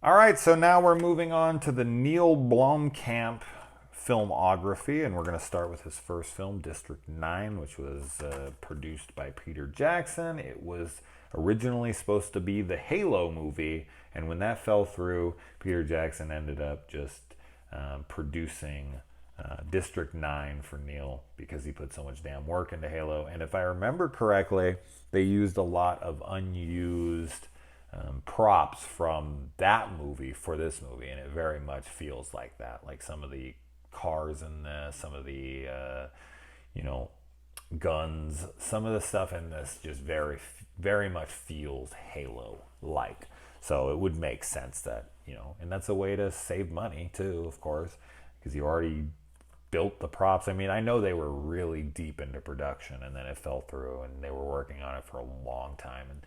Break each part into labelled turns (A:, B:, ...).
A: All right, so now we're moving on to the Neill Blomkamp filmography, and we're going to start with his first film, District 9, which was produced by Peter Jackson. It was originally supposed to be the Halo movie, and when that fell through, Peter Jackson ended up just producing District 9 for Neill because he put so much damn work into Halo. And if I remember correctly, they used a lot of unused props from that movie for this movie, and it very much feels like that. Like some of the cars in this, some of the you know guns, some of the stuff in this just very much feels Halo like. So it would make sense that and that's a way to save money too, of course, because you already built the props. I mean, I know they were really deep into production and then it fell through and they were working on it for a long time, and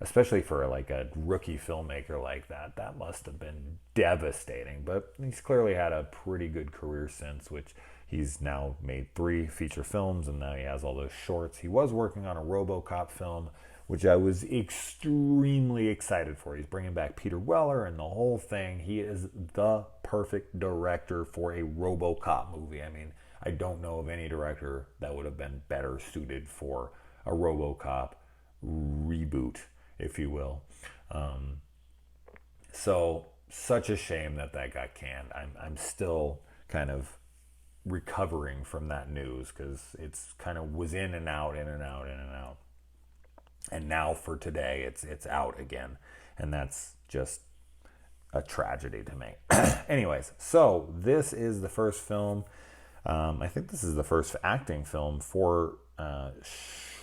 A: especially for like a rookie filmmaker like that, that must have been devastating. But he's clearly had a pretty good career since, which he's now made 3 feature films and now he has all those shorts. He was working on a RoboCop film, which I was extremely excited for. He's bringing back Peter Weller and the whole thing. He is the perfect director for a RoboCop movie. I mean, I don't know of any director that would have been better suited for a RoboCop reboot, if you will. So such a shame that got canned. I'm still kind of recovering from that news because it's kind of was in and out, in and out, in and out. And now for today, it's out again, and that's just a tragedy to me. Anyways, so this is the first film. I think this is the first acting film for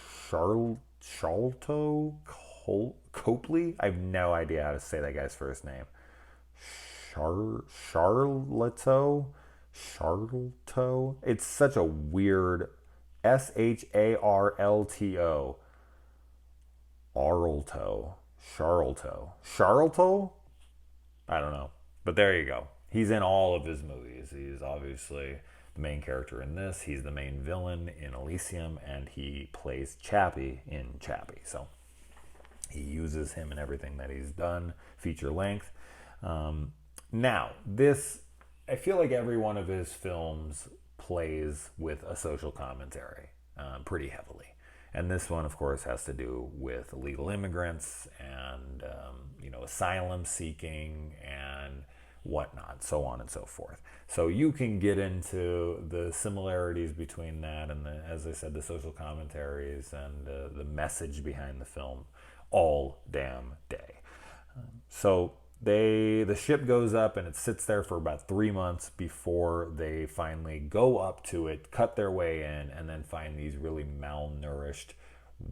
A: Charlton Copley. I have no idea how to say that guy's first name. Charlotte. It's such a weird Sharlto. Charlto? I don't know. But there you go. He's in all of his movies. He's obviously the main character in this. He's the main villain in Elysium, and he plays Chappie in Chappie. So he uses him in everything that he's done, feature length. Now, I feel like every one of his films plays with a social commentary pretty heavily. And this one, of course, has to do with illegal immigrants and, asylum seeking and whatnot, so on and so forth. So you can get into the similarities between that and, as I said, the social commentaries and the message behind the film all damn day. So the ship goes up and it sits there for about 3 months before they finally go up to it, cut their way in, and then find these really malnourished,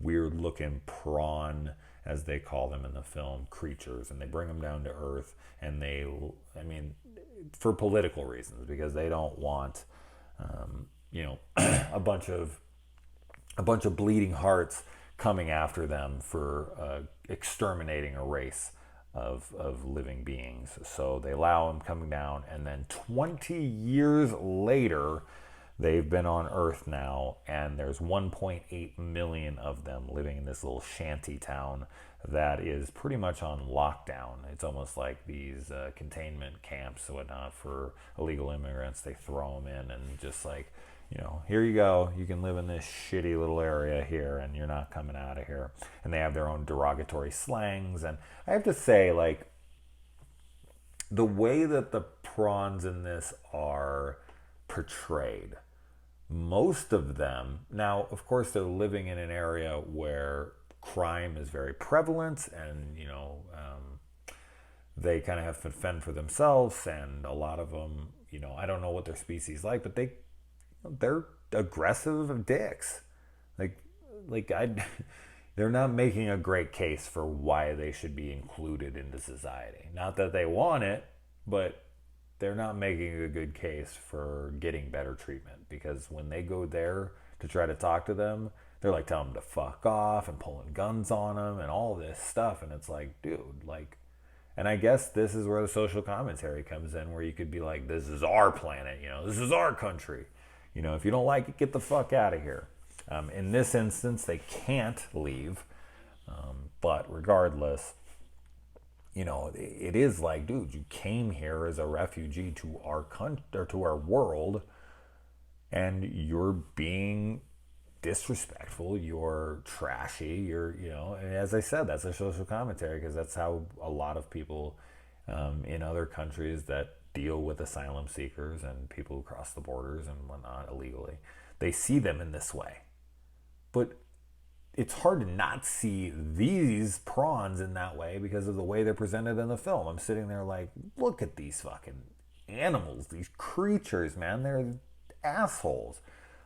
A: weird looking prawn, as they call them in the film, creatures, and they bring them down to earth, and for political reasons, because they don't want a bunch of bleeding hearts coming after them for exterminating a race of living beings. So they allow them coming down, and then 20 years later, they've been on Earth now, and there's 1.8 million of them living in this little shanty town that is pretty much on lockdown. It's almost like these containment camps and whatnot for illegal immigrants. They throw them in and just like, here you go. You can live in this shitty little area here and you're not coming out of here. And they have their own derogatory slangs. And I have to say, like, the way that the prawns in this are portrayed, most of them, now, of course, they're living in an area where crime is very prevalent and, they kind of have to fend for themselves. And a lot of them, I don't know what their species like, but they're aggressive dicks. They're not making a great case for why they should be included into society. Not that they want it, but they're not making a good case for getting better treatment, because when they go there to try to talk to them, they're like telling them to fuck off and pulling guns on them and all this stuff. And it's like, dude, and I guess this is where the social commentary comes in, where you could be like, this is our planet, this is our country. If you don't like it, get the fuck out of here. In this instance, they can't leave. But regardless, it is like, dude, you came here as a refugee to our country or to our world, and you're being disrespectful, you're trashy, and as I said, that's a social commentary because that's how a lot of people in other countries that deal with asylum seekers and people who cross the borders and whatnot illegally, they see them in this way. But it's hard to not see these prawns in that way because of the way they're presented in the film. I'm sitting there like, look at these fucking animals, these creatures, man. They're assholes.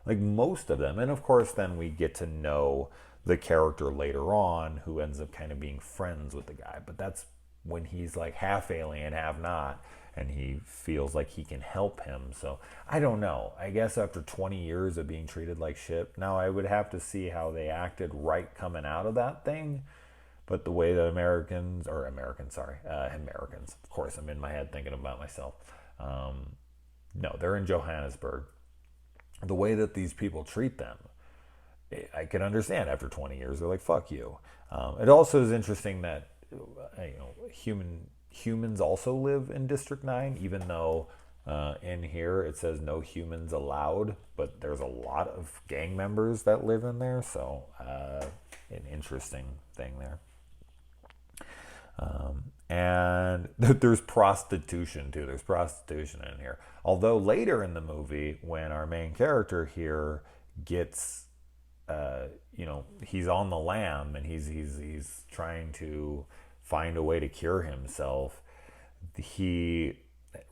A: Like most of them. And of course, then we get to know the character later on who ends up kind of being friends with the guy. But that's when he's like half alien, half not. And he feels like he can help him. So I don't know. I guess after 20 years of being treated like shit, now I would have to see how they acted right coming out of that thing. But the way that Americans, of course, I'm in my head thinking about myself. No, they're in Johannesburg. The way that these people treat them, I can understand after 20 years, they're like, fuck you. It also is interesting that, humans also live in District 9, even though in here it says no humans allowed, but there's a lot of gang members that live in there, so an interesting thing there. And there's prostitution too. There's prostitution in here. Although later in the movie, when our main character here gets, he's on the lam and he's trying to find a way to cure himself, he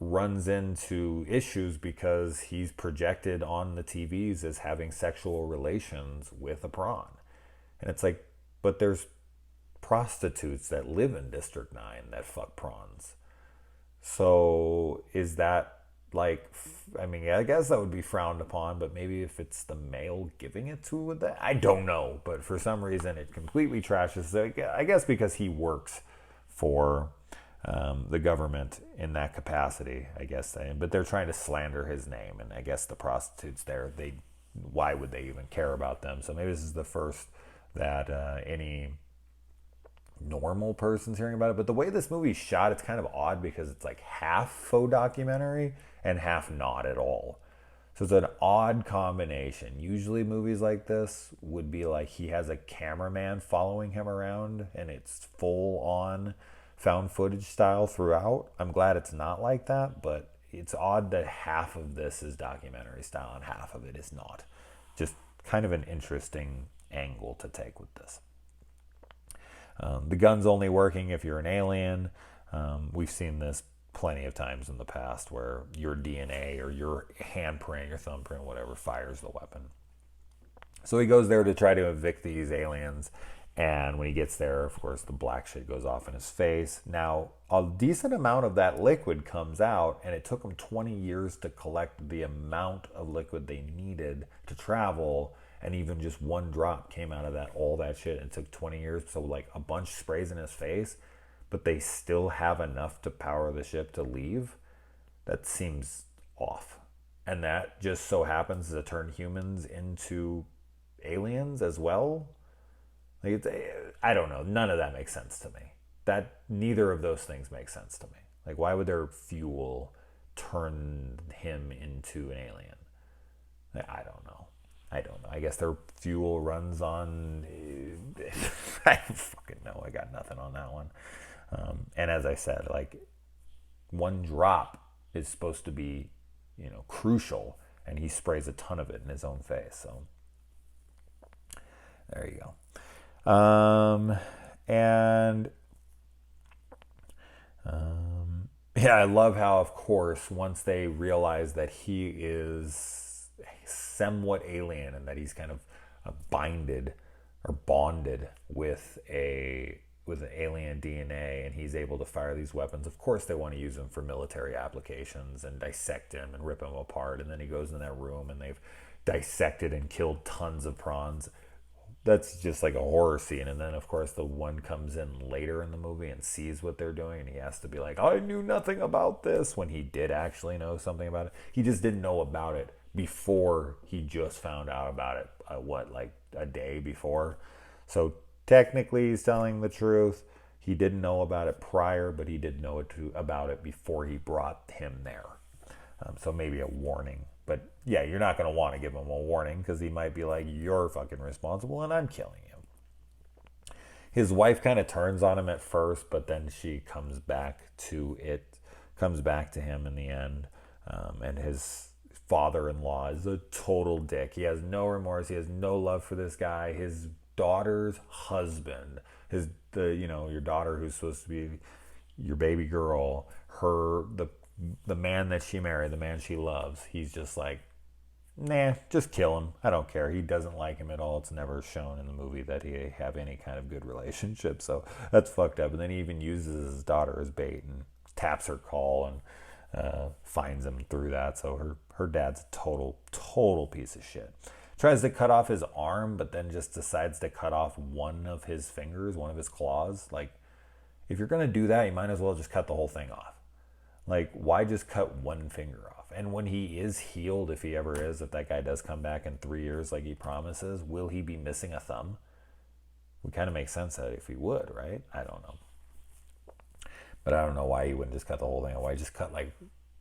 A: runs into issues because he's projected on the TVs as having sexual relations with a prawn. And it's like, but there's prostitutes that live in District 9 that fuck prawns. So is that like, I guess that would be frowned upon, but maybe if it's the male giving it to with that, I don't know. But for some reason it completely trashes. I guess because he works for the government in that capacity, I guess. But they're trying to slander his name, and I guess the prostitutes there, why would they even care about them? So maybe this is the first that any normal person's hearing about it. But the way this movie's shot, it's kind of odd because it's like half faux documentary and half not at all. So it's an odd combination. Usually movies like this would be like he has a cameraman following him around and it's full on found footage style throughout. I'm glad it's not like that, but it's odd that half of this is documentary style and half of it is not. Just kind of an interesting angle to take with this. The gun's only working if you're an alien. We've seen this plenty of times in the past where your DNA or your handprint, your thumbprint, whatever, fires the weapon. So he goes there to try to evict these aliens. And when he gets there, of course, the black shit goes off in his face. Now, a decent amount of that liquid comes out, and it took them 20 years to collect the amount of liquid they needed to travel. And even just one drop came out of all that shit, and it took 20 years. So like a bunch sprays in his face, but they still have enough to power the ship to leave. That seems off. And that just so happens to turn humans into aliens as well. Like I don't know. None of that makes sense to me. Neither of those things make sense to me. Like, why would their fuel turn him into an alien? I don't know. I guess their fuel runs on... I don't fucking know. I got nothing on that one. And as I said, like, one drop is supposed to be, crucial, and he sprays a ton of it in his own face. So there you go. I love how, of course, once they realize that he is somewhat alien and that he's kind of bonded with an alien DNA and he's able to fire these weapons, of course they want to use him for military applications and dissect him and rip him apart. And then he goes in that room and they've dissected and killed tons of prawns. That's just like a horror scene. And then, of course, the one comes in later in the movie and sees what they're doing. And he has to be like, I knew nothing about this, when he did actually know something about it. He just didn't know about it before he just found out about it, like a day before. So technically he's telling the truth. He didn't know about it prior, but he did know about it before he brought him there. So maybe a warning. But yeah, you're not going to want to give him a warning because he might be like, you're fucking responsible and I'm killing you. His wife kind of turns on him at first, but then she comes back to him in the end. And his father-in-law is a total dick. He has no remorse. He has no love for this guy. His daughter's husband, your daughter who's supposed to be your baby girl, the man that she married, the man she loves, he's just like, nah, just kill him. I don't care. He doesn't like him at all. It's never shown in the movie that he have any kind of good relationship. So that's fucked up. And then he even uses his daughter as bait and taps her call and finds him through that. So her dad's a total piece of shit. Tries to cut off his arm, but then just decides to cut off one of his fingers, one of his claws. Like, if you're going to do that, you might as well just cut the whole thing off. Like, why just cut one finger off? And when he is healed, if he ever is, if that guy does come back in 3 years like he promises, will he be missing a thumb? Would kind of make sense that if he would, right? I don't know. But I don't know why he wouldn't just cut the whole thing. Why just cut, like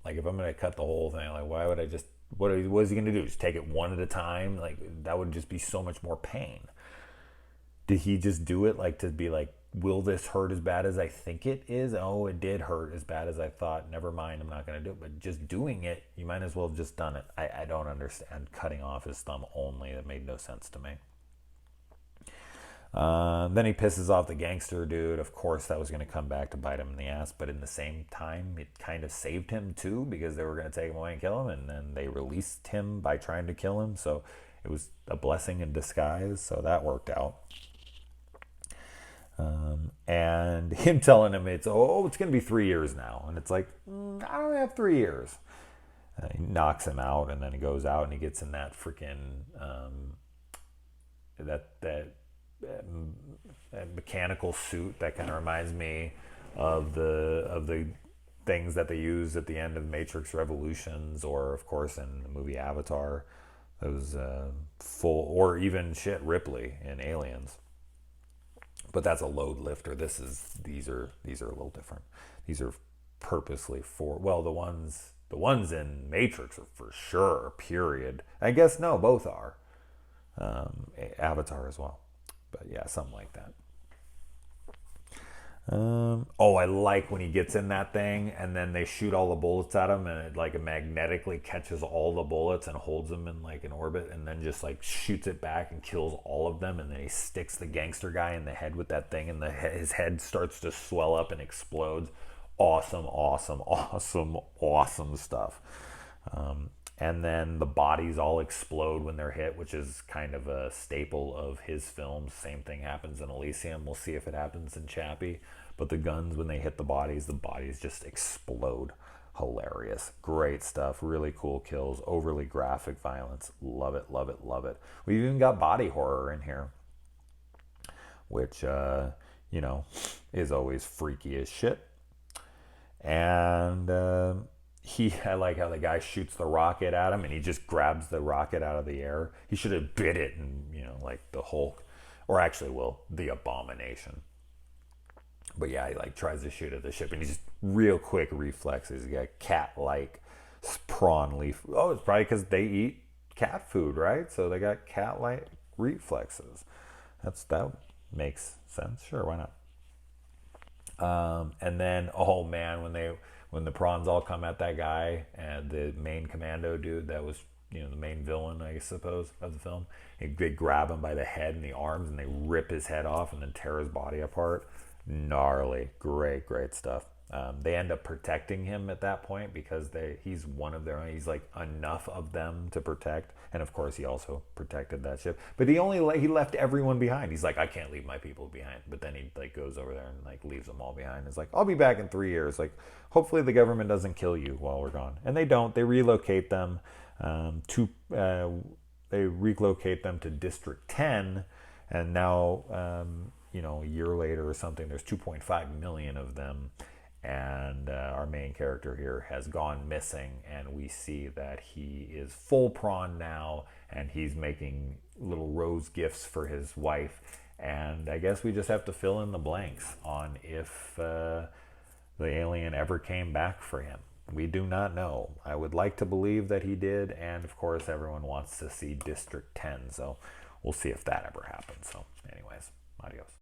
A: if I'm going to cut the whole thing, like, why would I just, what is he going to do? Just take it one at a time? Like, that would just be so much more pain. Did he just do it, like, to be like, will this hurt as bad as I think it is? Oh, it did hurt as bad as I thought. Never mind, I'm not going to do it. But just doing it, you might as well have just done it. I don't understand cutting off his thumb only. That made no sense to me. Then he pisses off the gangster dude. Of course, that was going to come back to bite him in the ass. But in the same time, it kind of saved him too, because they were going to take him away and kill him. And then they released him by trying to kill him. So it was a blessing in disguise. So that worked out. And him telling him it's going to be 3 years now. And it's like, I don't have 3 years. He knocks him out, and then he goes out and he gets in that freaking, that mechanical suit that kind of reminds me of the things that they use at the end of Matrix Revolutions, or of course in the movie Avatar, those full, or even Ripley in Aliens. But that's a load lifter. These are a little different. These are purposely for, well, the ones in Matrix are for sure, period. I guess no, both are. Avatar as well. But yeah, something like that. I like when he gets in that thing and then they shoot all the bullets at him, and it magnetically catches all the bullets and holds them in like an orbit, and then just like shoots it back and kills all of them, and then he sticks the gangster guy in the head with that thing, and his head starts to swell up and explodes. Awesome stuff. And then the bodies all explode when they're hit, which is kind of a staple of his films. Same thing happens in Elysium. We'll see if it happens in Chappie. But the guns, when they hit the bodies just explode. Hilarious. Great stuff. Really cool kills. Overly graphic violence. Love it, love it, love it. We've even got body horror in here, which, is always freaky as shit. And I like how the guy shoots the rocket at him and he just grabs the rocket out of the air. He should have bit it, and like the Hulk, or actually, the Abomination. But yeah, he tries to shoot at the ship, and he's just real quick reflexes. He got cat-like prawn leaf. Oh, it's probably because they eat cat food, right? So they got cat-like reflexes. That makes sense. Sure, why not? And then, oh man, when the prawns all come at that guy, and the main commando dude that was, the main villain, I suppose, of the film, they grab him by the head and the arms, and they rip his head off and then tear his body apart. Gnarly. Great stuff. They end up protecting him at that point because he's one of their own. He's enough of them to protect. And of course, he also protected that ship. But he left everyone behind. He's like, I can't leave my people behind. But then he goes over there and leaves them all behind. It's like, I'll be back in 3 years. Hopefully the government doesn't kill you while we're gone. And they don't. They relocate them to District 10. And now, a year later or something, there's 2.5 million of them. And our main character here has gone missing, and we see that he is full prawn now, and he's making little rose gifts for his wife, And I guess we just have to fill in the blanks on if the alien ever came back for him. We do not know. I would like to believe that he did, and of course everyone wants to see District 10, so we'll see if that ever happens. So anyways, adios.